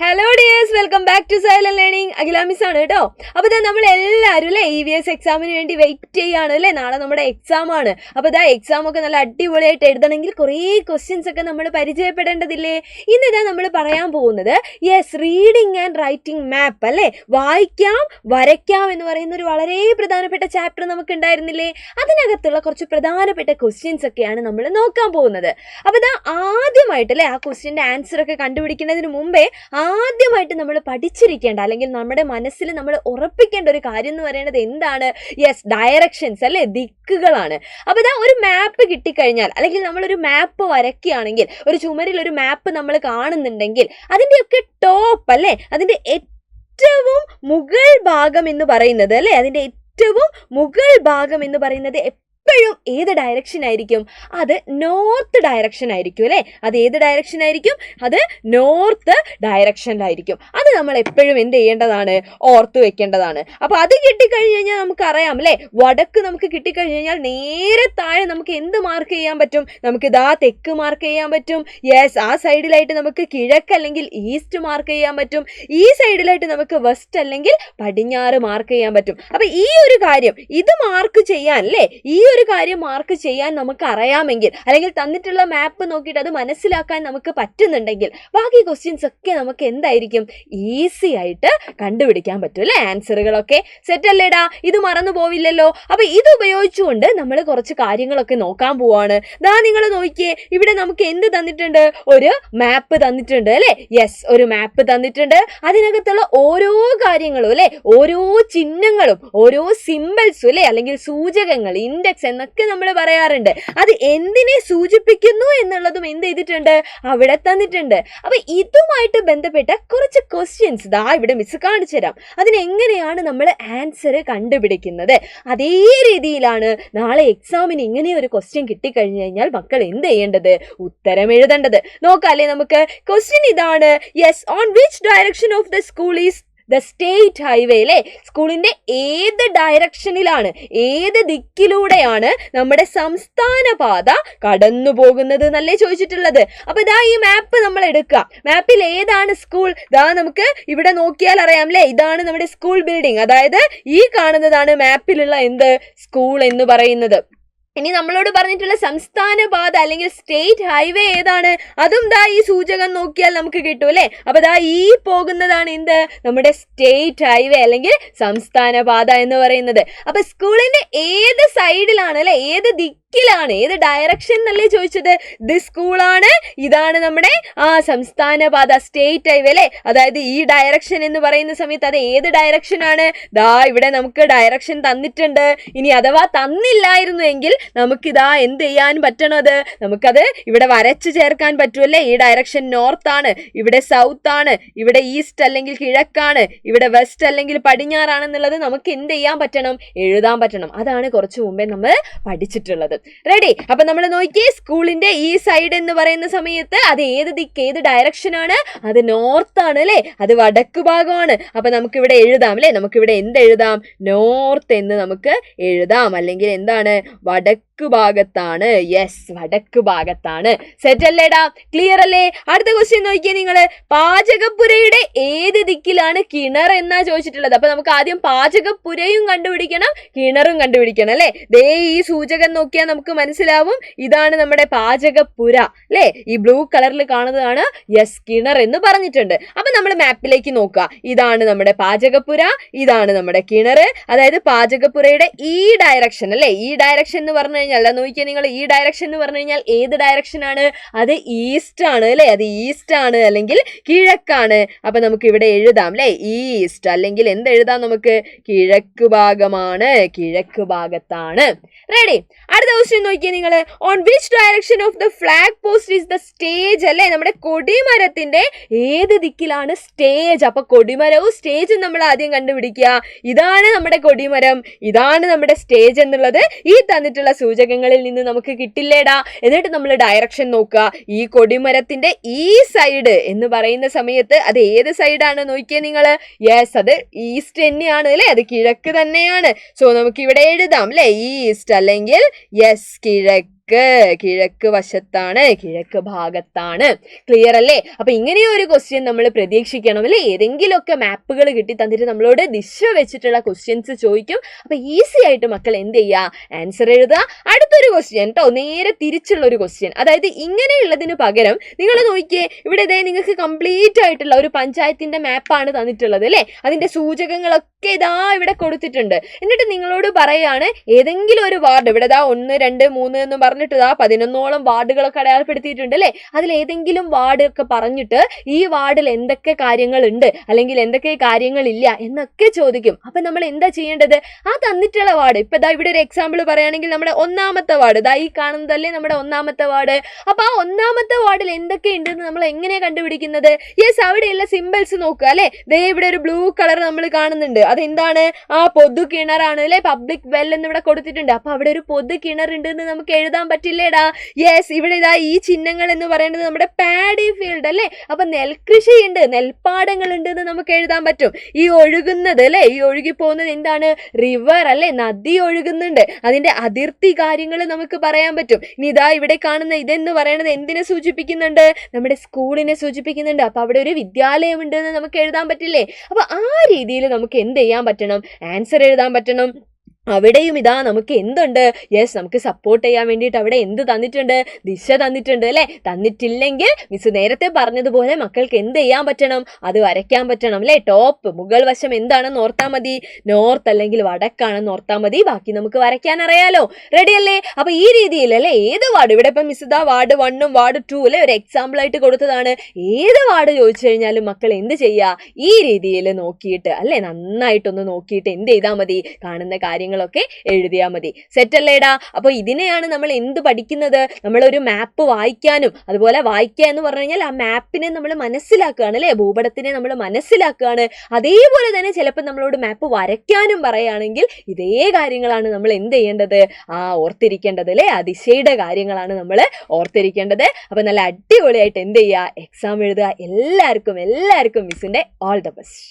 Hello dears, welcome back to silent learning. Akhila miss ആണ് കേട്ടോ. അപ്പോൾ ഇതാ നമ്മൾ എല്ലാവരും അല്ലേ EVS എക്സാമിന് വേണ്ടി വെയിറ്റ് ചെയ്യാണ് അല്ലേ. നാളെ നമ്മുടെ എക്സാം ആണ്. അപ്പോൾ ഇതാ എക്സാം ഒക്കെ നല്ല അടിപൊളിയായിട്ട് എഴുതണമെങ്കിൽ കുറേ ക്വസ്റ്റ്യൻസ് ഒക്കെ നമ്മൾ പരിചയപ്പെടേണ്ടതില്ലേ. ഇന്നിതാ നമ്മൾ പറയാൻ പോകുന്നത് റീഡിങ് ആൻഡ് റൈറ്റിംഗ് മാപ്പ് അല്ലേ. വായിക്കാം വരയ്ക്കാം എന്ന് പറയുന്ന ഒരു വളരെ പ്രധാനപ്പെട്ട ചാപ്റ്റർ നമുക്ക് ഉണ്ടായിരുന്നില്ലേ. അതിനകത്തുള്ള കുറച്ച് പ്രധാനപ്പെട്ട ക്വസ്റ്റ്യൻസ് ഒക്കെയാണ് നമ്മൾ നോക്കാൻ പോകുന്നത്. അപ്പോൾ ഇതാ ആദ്യമായിട്ട് അല്ലേ ആ ക്വസ്റ്റ്യൻ്റെ ആൻസർ ഒക്കെ കണ്ടുപിടിക്കുന്നതിന് മുമ്പേ ആദ്യമായിട്ട് നമ്മൾ പഠിച്ചിരിക്കേണ്ട അല്ലെങ്കിൽ നമ്മുടെ മനസ്സിൽ നമ്മൾ ഉറപ്പിക്കേണ്ട ഒരു കാര്യം എന്ന് പറയുന്നത് എന്താണ്? ഡയറക്ഷൻസ് അല്ലെ, ദിക്കുകളാണ്. അപ്പോൾ ഇതാ ഒരു മാപ്പ് കിട്ടിക്കഴിഞ്ഞാൽ അല്ലെങ്കിൽ നമ്മളൊരു മാപ്പ് വരയ്ക്കുകയാണെങ്കിൽ, ഒരു ചുമരിൽ ഒരു മാപ്പ് നമ്മൾ കാണുന്നുണ്ടെങ്കിൽ അതിൻ്റെയൊക്കെ ടോപ്പ് അല്ലെ, അതിൻ്റെ ഏറ്റവും മുകൾ ഭാഗം എന്ന് പറയുന്നത് അല്ലെ, അതിൻ്റെ ഏറ്റവും മുകൾ ഭാഗം എന്ന് പറയുന്നത് എപ്പോഴും ഏത് ഡയറക്ഷൻ ആയിരിക്കും? അത് നോർത്ത് ഡയറക്ഷൻ ആയിരിക്കും അല്ലേ. അത് ഏത് ഡയറക്ഷൻ ആയിരിക്കും? അത് നോർത്ത് ഡയറക്ഷനിലായിരിക്കും. അത് നമ്മൾ എപ്പോഴും എന്ത് ചെയ്യേണ്ടതാണ്? ഓർത്ത് വെക്കേണ്ടതാണ്. അപ്പൊ അത് കിട്ടിക്കഴിഞ്ഞ് കഴിഞ്ഞാൽ നമുക്കറിയാം അല്ലേ, വടക്ക് നമുക്ക് കിട്ടിക്കഴിഞ്ഞ് കഴിഞ്ഞാൽ നേരെ താഴെ നമുക്ക് എന്ത് മാർക്ക് ചെയ്യാൻ പറ്റും? നമുക്ക് ഇതാ തെക്ക് മാർക്ക് ചെയ്യാൻ പറ്റും. ആ സൈഡിലായിട്ട് നമുക്ക് കിഴക്ക് അല്ലെങ്കിൽ ഈസ്റ്റ് മാർക്ക് ചെയ്യാൻ പറ്റും. ഈ സൈഡിലായിട്ട് നമുക്ക് വെസ്റ്റ് അല്ലെങ്കിൽ പടിഞ്ഞാറ് മാർക്ക് ചെയ്യാൻ പറ്റും. അപ്പൊ ഈ ഒരു കാര്യം ഇത് മാർക്ക് ചെയ്യാൻ അല്ലേ, ഈ ഒരു കാര്യം മാർക്ക് ചെയ്യാൻ നമുക്ക് അറിയാമെങ്കിൽ അല്ലെങ്കിൽ തന്നിട്ടുള്ള മാപ്പ് നോക്കിയിട്ട് അത് മനസ്സിലാക്കാൻ നമുക്ക് പറ്റുന്നുണ്ടെങ്കിൽ ബാക്കി ക്വസ്റ്റ്യൻസ് ഒക്കെ നമുക്ക് എന്തായിരിക്കും? ഈസി ആയിട്ട് കണ്ടുപിടിക്കാൻ പറ്റും അല്ലേ. ആൻസറുകളൊക്കെ സെറ്റ് അല്ലേടാ, ഇത് മറന്നു പോവില്ലല്ലോ. അപ്പൊ ഇത് ഉപയോഗിച്ചുകൊണ്ട് നമ്മൾ കുറച്ച് കാര്യങ്ങളൊക്കെ നോക്കാൻ പോവാണ്. ദാ നിങ്ങൾ നോക്കിയേ, ഇവിടെ നമുക്ക് എന്ത് തന്നിട്ടുണ്ട്? ഒരു മാപ്പ് തന്നിട്ടുണ്ട് അല്ലെ. ഒരു മാപ്പ് തന്നിട്ടുണ്ട്. അതിനകത്തുള്ള ഓരോ കാര്യങ്ങളും അല്ലെ, ഓരോ ചിഹ്നങ്ങളും ഓരോ സിമ്പിൾസും അല്ലെ, അല്ലെങ്കിൽ സൂചകങ്ങൾ, ഇൻഡെക്സ് എന്നൊക്കെ നമ്മൾ പറയാറുണ്ട്. അത് എന്തിനെ സൂചിപ്പിക്കുന്നു എന്നുള്ളതും എന്ത് ചെയ്തിട്ടുണ്ട്? അവിടെ തന്നിട്ടുണ്ട്. അപ്പൊ ഇതുമായിട്ട് ബന്ധപ്പെട്ട കുറച്ച് ക്വസ്റ്റ്യൻസ് ദാ ഇവിടെ മിസ് കാണിച്ചു തരാം. അതിനെങ്ങനെയാണ് നമ്മൾ ആൻസർ കണ്ടുപിടിക്കുന്നത്? അതേ രീതിയിലാണ് നാളെ എക്സാമിന് ഇങ്ങനെ ഒരു ക്വസ്റ്റ്യൻ കിട്ടിക്കഴിഞ്ഞു കഴിഞ്ഞാൽ മക്കൾ എന്ത് ചെയ്യേണ്ടത്? ഉത്തരം എഴുതേണ്ടത്. നോക്കാല്ലേ നമുക്ക്. ക്വസ്റ്റ്യൻ ഇതാണ്, on which direction of the school is the state highway അല്ലേ. സ്കൂളിന്റെ ഏത് ഡയറക്ഷനിലാണ്, ഏത് ദിക്കിലൂടെയാണ് നമ്മുടെ സംസ്ഥാന പാത കടന്നു പോകുന്നത് എന്നല്ലേ ചോദിച്ചിട്ടുള്ളത്. അപ്പൊ ഇതാ ഈ മാപ്പ് നമ്മൾ എടുക്കുക. മാപ്പിൽ ഏതാണ് സ്കൂൾ? ഇതാ നമുക്ക് ഇവിടെ നോക്കിയാൽ അറിയാം അല്ലേ, ഇതാണ് നമ്മുടെ സ്കൂൾ ബിൽഡിംഗ്. അതായത് ഈ കാണുന്നതാണ് മാപ്പിലുള്ള എന്ത്? സ്കൂൾ എന്ന് പറയുന്നത്. ഇനി നമ്മളോട് പറഞ്ഞിട്ടുള്ള സംസ്ഥാന പാത അല്ലെങ്കിൽ സ്റ്റേറ്റ് ഹൈവേ ഏതാണ്? അതും ദാ ഈ സൂചകം നോക്കിയാൽ നമുക്ക് കിട്ടും അല്ലെ. അപ്പൊ ദാ ഈ പോകുന്നതാണ് എന്ത്? നമ്മുടെ സ്റ്റേറ്റ് ഹൈവേ അല്ലെങ്കിൽ സംസ്ഥാന പാത എന്ന് പറയുന്നത്. അപ്പൊ സ്കൂളിന്റെ ഏത് സൈഡിലാണ് അല്ലെ, ഏത് ദിക്കിലാണ്, ഏത് ഡയറക്ഷൻ എന്നല്ലേ ചോദിച്ചത്? ഇത് സ്കൂളാണ്, ഇതാണ് നമ്മുടെ സംസ്ഥാന പാത, സ്റ്റേറ്റ് ഹൈവേ അല്ലെ. അതായത് ഈ ഡയറക്ഷൻ എന്ന് പറയുന്ന സമയത്ത് അത് ഏത് ഡയറക്ഷൻ ആണ്? ദാ ഇവിടെ നമുക്ക് ഡയറക്ഷൻ തന്നിട്ടുണ്ട്. ഇനി അഥവാ തന്നില്ലായിരുന്നു എങ്കിൽ നമുക്കിതാ എന്ത് ചെയ്യാൻ പറ്റണത്? നമുക്കത് ഇവിടെ വരച്ചു ചേർക്കാൻ പറ്റുമല്ലേ. ഈ ഡയറക്ഷൻ നോർത്ത് ആണ്, ഇവിടെ സൗത്ത് ആണ്, ഇവിടെ ഈസ്റ്റ് അല്ലെങ്കിൽ കിഴക്കാണ്, ഇവിടെ വെസ്റ്റ് അല്ലെങ്കിൽ പടിഞ്ഞാറാണെന്നുള്ളത് നമുക്ക് എന്ത് ചെയ്യാൻ പറ്റണം? എഴുതാൻ പറ്റണം. അതാണ് കുറച്ചു മുമ്പേ നമ്മൾ പഠിച്ചിട്ടുള്ളത്. റെഡി? അപ്പൊ നമ്മൾ നോക്കിയേ, സ്കൂളിന്റെ ഈ സൈഡ് എന്ന് പറയുന്ന സമയത്ത് അത് ഏത് ദിക്ക്, ഏത് ഡയറക്ഷൻ ആണ്? അത് നോർത്ത് ആണ് അല്ലെ, അത് വടക്ക് ഭാഗമാണ്. അപ്പൊ നമുക്ക് ഇവിടെ എഴുതാം അല്ലെ, നമുക്കിവിടെ എന്ത് എഴുതാം? നോർത്ത് എന്ന് നമുക്ക് എഴുതാം. അല്ലെങ്കിൽ എന്താണ്? വടക്ക് ഭാഗത്താണ്. വടക്ക് ഭാഗത്താണ്. സെറ്റ് അല്ലേടാ? ക്ലിയർ അല്ലേ? അടുത്ത ക്വസ്റ്റ്യൻ നോക്കിയേ നിങ്ങള്. പാചകപ്പുരയുടെ ഏത് ദിക്കിലാണ് കിണർ എന്നാ ചോദിച്ചിട്ടുള്ളത്. അപ്പൊ നമുക്ക് ആദ്യം പാചകപ്പുരയും കണ്ടുപിടിക്കണം, കിണറും കണ്ടുപിടിക്കണം അല്ലെ. ദേ ഈ സൂചകം നോക്കിയാൽ നമുക്ക് മനസ്സിലാവും, ഇതാണ് നമ്മുടെ പാചകപ്പുര അല്ലെ. ഈ ബ്ലൂ കളറിൽ കാണുന്നതാണ് കിണർ എന്ന് പറഞ്ഞിട്ടുണ്ട്. അപ്പൊ നമ്മൾ മാപ്പിലേക്ക് നോക്കുക. ഇതാണ് നമ്മുടെ പാചകപ്പുര, ഇതാണ് നമ്മുടെ കിണർ. അതായത് പാചകപ്പുരയുടെ ഈ ഡയറക്ഷൻ അല്ലെ, ഈ ഡയറക്ഷൻ എന്ന് പറഞ്ഞു കഴിഞ്ഞാൽ നോക്കിയാൽ നിങ്ങൾ, ഈ ഡയറക്ഷൻ എന്ന് പറഞ്ഞു കഴിഞ്ഞാൽ ഏത് ഡയറക്ഷൻ ആണ്? അത് ഈസ്റ്റ് ആണ് അല്ലെ, അത് ഈസ്റ്റ് ആണ് അല്ലെങ്കിൽ കിഴക്കാണ്. അപ്പൊ നമുക്ക് ഇവിടെ എഴുതാം അല്ലെ, ഈസ്റ്റ് അല്ലെങ്കിൽ എന്ത് എഴുതാം നമുക്ക്? കിഴക്ക് ഭാഗമാണ്, കിഴക്ക് ഭാഗത്താണ്. റെഡി? അടുത്ത ക്വസ്റ്റ്യൻ നോക്കിയേ നിങ്ങൾ. On which direction of the flag post is the stage അല്ലെ. നമ്മുടെ കൊടിമരത്തിന്റെ ഏത് ദിക്കിലാണ് സ്റ്റേജ്? അപ്പൊ കൊടിമരവും സ്റ്റേജും നമ്മൾ ആദ്യം കണ്ടുപിടിക്കുക. ഇതാണ് നമ്മുടെ കൊടിമരം, ഇതാണ് നമ്മുടെ സ്റ്റേജ് എന്നുള്ളത് ഈ തന്നിട്ടുള്ള സൂചകങ്ങളിൽ നിന്ന് നമുക്ക് കിട്ടില്ലേടാ. എന്നിട്ട് നമ്മൾ ഡയറക്ഷൻ നോക്കുക. ഈ കൊടിമരത്തിന്റെ ഈ സൈഡ് എന്ന് പറയുന്ന സമയത്ത് അത് ഏത് സൈഡാണ് നോക്കിയേ നിങ്ങൾ? അത് ഈസ്റ്റ് തന്നെയാണ് അല്ലെ, അത് കിഴക്ക് തന്നെയാണ്. സോ നമുക്ക് ഇവിടെ എഴുതാം അല്ലെ, ഈസ്റ്റ് അല്ലെങ്കിൽ കിഴക്ക്. കിഴക്ക് വശത്താണ്, കിഴക്ക് ഭാഗത്താണ്. ക്ലിയർ അല്ലേ? അപ്പൊ ഇങ്ങനെയൊരു ക്വസ്റ്റ്യൻ നമ്മൾ പ്രതീക്ഷിക്കണം അല്ലെ. ഏതെങ്കിലുമൊക്കെ മാപ്പുകൾ കിട്ടി തന്നിട്ട് നമ്മളോട് ദിശ വെച്ചിട്ടുള്ള ക്വസ്റ്റ്യൻസ് ചോദിക്കും. അപ്പൊ ഈസി ആയിട്ട് മക്കൾ എന്ത് ചെയ്യുക, ആൻസർ എഴുതുക. അടുത്തൊരു ക്വസ്റ്റ്യൻ കേട്ടോ, നേരെ തിരിച്ചുള്ള ഒരു ക്വസ്റ്റ്യൻ. അതായത് ഇങ്ങനെയുള്ളതിന് പകരം നിങ്ങൾ നോക്കിയേ, ഇവിടെ ഇതേ നിങ്ങൾക്ക് കംപ്ലീറ്റ് ആയിട്ടുള്ള ഒരു പഞ്ചായത്തിന്റെ മാപ്പാണ് തന്നിട്ടുള്ളത് അല്ലെ. അതിന്റെ സൂചകങ്ങളൊക്കെ ഇതാ ഇവിടെ കൊടുത്തിട്ടുണ്ട്. എന്നിട്ട് നിങ്ങളോട് പറയാണ് ഏതെങ്കിലും ഒരു വാർഡ്, ഇവിടെ ഇതാ 1, 2, 3 എന്ന് പറഞ്ഞിട്ട് ഇതാ 11ഓളം വാർഡുകളൊക്കെ അടയാളപ്പെടുത്തിയിട്ടുണ്ട് അല്ലെ. അതിൽ ഏതെങ്കിലും വാർഡ് ഒക്കെ പറഞ്ഞിട്ട് ഈ വാർഡിൽ എന്തൊക്കെ കാര്യങ്ങളുണ്ട് അല്ലെങ്കിൽ എന്തൊക്കെ കാര്യങ്ങളില്ല എന്നൊക്കെ ചോദിക്കും. അപ്പൊ നമ്മൾ എന്താ ചെയ്യേണ്ടത്, ആ തന്നിട്ടുള്ള വാർഡ്, ഇപ്പൊ ഇതാ ഇവിടെ ഒരു എക്സാമ്പിൾ പറയുകയാണെങ്കിൽ നമ്മുടെ 1ാമത്തെ വാർഡ്, ഇതാ ഈ കാണുന്നതല്ലേ നമ്മുടെ 1ാമത്തെ വാർഡ്. അപ്പൊ ആ 1ാമത്തെ വാർഡിൽ എന്തൊക്കെ ഉണ്ടെന്ന് നമ്മൾ എങ്ങനെയാ കണ്ടുപിടിക്കുന്നത്? യെസ്, അവിടെയുള്ള സിമ്പിൾസ് നോക്കുക അല്ലെ. ദേ ഇവിടെ ഒരു ബ്ലൂ കളർ നമ്മൾ കാണുന്നുണ്ട്, അതെന്താണ്? ആ പൊതു കിണറാണ് അല്ലെ, പബ്ലിക് വെൽ എന്ന് ഇവിടെ കൊടുത്തിട്ടുണ്ട്. അപ്പൊ അവിടെ ഒരു പൊതു കിണർ ഉണ്ട് എന്ന് നമുക്ക് എഴുതാൻ പറ്റില്ലേടാ? യെസ്, ഇവിടെ ഇതാ ഈ ചിഹ്നങ്ങൾ എന്ന് പറയുന്നത് നമ്മുടെ പാഡി ഫീൽഡ് അല്ലെ. അപ്പൊ നെൽകൃഷി ഉണ്ട്, നെൽപ്പാടങ്ങൾ ഉണ്ട് എന്ന് നമുക്ക് എഴുതാൻ പറ്റും. ഈ ഒഴുകുന്നത് അല്ലെ, ഈ ഒഴുകി പോകുന്നത് എന്താണ്? റിവർ അല്ലെ, നദി ഒഴുകുന്നുണ്ട്. അതിന്റെ അതിർത്തി കാര്യങ്ങൾ നമുക്ക് പറയാൻ പറ്റും. ഇനി ഇതാ ഇവിടെ കാണുന്ന ഇതെന്ന് പറയുന്നത് എന്തിനെ സൂചിപ്പിക്കുന്നുണ്ട്? നമ്മുടെ സ്കൂളിനെ സൂചിപ്പിക്കുന്നുണ്ട്. അപ്പൊ അവിടെ ഒരു വിദ്യാലയം ഉണ്ട് എന്ന് നമുക്ക് എഴുതാൻ പറ്റില്ലേ? അപ്പൊ ആ രീതിയിൽ നമുക്ക് എന്ത് ചെയ്യാൻ പറ്റണം? ആൻസർ എഴുതാൻ പറ്റണം. അവിടെയും ഇതാ നമുക്ക് എന്തുണ്ട്? യെസ്, നമുക്ക് സപ്പോർട്ട് ചെയ്യാൻ വേണ്ടിയിട്ട് അവിടെ എന്ത് തന്നിട്ടുണ്ട്? ദിശ തന്നിട്ടുണ്ട് അല്ലെ. തന്നിട്ടില്ലെങ്കിൽ മിസ് നേരത്തെ പറഞ്ഞതുപോലെ മക്കൾക്ക് എന്ത് ചെയ്യാൻ പറ്റണം? അത് വരയ്ക്കാൻ പറ്റണം അല്ലെ. ടോപ്പ് മുകൾ വശം എന്താണെന്ന് ഓർത്താൽ മതി, നോർത്ത് അല്ലെങ്കിൽ വടക്കാണെന്ന് ഓർത്താൽ മതി. ബാക്കി നമുക്ക് വരയ്ക്കാൻ അറിയാലോ. റെഡി അല്ലേ? അപ്പൊ ഈ രീതിയിൽ അല്ലെ, ഏത് വാർഡ്, ഇവിടെ ഇപ്പം മിസ് ഇതാ വാർഡ് 1ഉം വാർഡ് 2 അല്ലെ ഒരു എക്സാമ്പിൾ ആയിട്ട് കൊടുത്തതാണ്. ഏത് വാർഡ് ചോദിച്ചു കഴിഞ്ഞാലും മക്കൾ എന്ത് ചെയ്യുക? ഈ രീതിയിൽ നോക്കിയിട്ട് അല്ലെ, നന്നായിട്ടൊന്ന് നോക്കിയിട്ട് എന്ത് ചെയ്താൽ മതി? കാണുന്ന കാര്യങ്ങൾ ഒക്കെ എഴുതിയാൽ മതി. സെറ്റ് അല്ലേടാ? അപ്പൊ ഇതിനെയാണ് നമ്മൾ എന്ത് പഠിക്കുന്നത്? നമ്മളൊരു മാപ്പ് വായിക്കാനും, അതുപോലെ വായിക്കുക എന്ന് പറഞ്ഞു കഴിഞ്ഞാൽ ആ മാപ്പിനെ നമ്മൾ മനസ്സിലാക്കുകയാണ് അല്ലെ, ഭൂപടത്തിനെ നമ്മൾ മനസ്സിലാക്കുകയാണ്. അതേപോലെ തന്നെ ചിലപ്പോൾ നമ്മളോട് മാപ്പ് വരയ്ക്കാനും പറയുകയാണെങ്കിൽ ഇതേ കാര്യങ്ങളാണ് നമ്മൾ എന്ത് ചെയ്യേണ്ടത്? ഓർത്തിരിക്കേണ്ടത് അല്ലെ. ആ ദിശയുടെ കാര്യങ്ങളാണ് നമ്മൾ ഓർത്തിരിക്കേണ്ടത്. അപ്പൊ നല്ല അടിപൊളിയായിട്ട് എന്ത് ചെയ്യുക? എക്സാം എഴുതുക. എല്ലാവർക്കും മിസ്സിന്റെ ഓൾ ദ ബെസ്റ്റ്.